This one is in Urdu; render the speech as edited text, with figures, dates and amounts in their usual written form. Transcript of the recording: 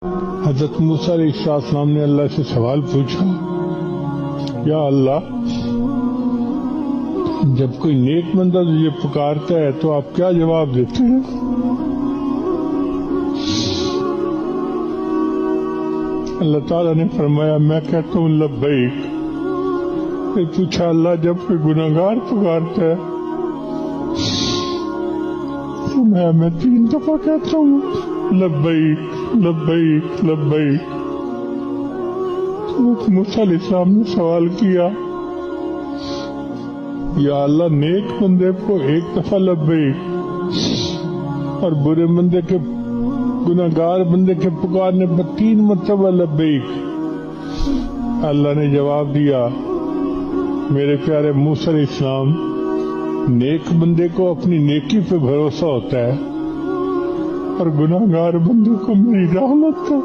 حضرت موسیٰ علیہ السلام نے اللہ سے سوال پوچھا، یا اللہ، جب کوئی نیک بندہ تجھے پکارتا ہے تو آپ کیا جواب دیتے ہیں؟ اللہ تعالیٰ نے فرمایا، میں کہتا ہوں لبیک۔ پھر پوچھا، اللہ جب کوئی گناہگار پکارتا ہے تو میں 3 دفعہ کہتا ہوں لبیک لبیک لبیک۔ موسیٰ علیہ السلام نے سوال کیا، یا اللہ، نیک بندے کو 1 دفعہ لبیک اور برے بندے کے، گناہگار بندے کے پکارنے پر 3 مرتبہ لبیک۔ اللہ نے جواب دیا، میرے پیارے موسیٰ علیہ السلام، نیک بندے کو اپنی نیکی پہ بھروسہ ہوتا ہے اور گناہگار بندے کو میری رحمت کا۔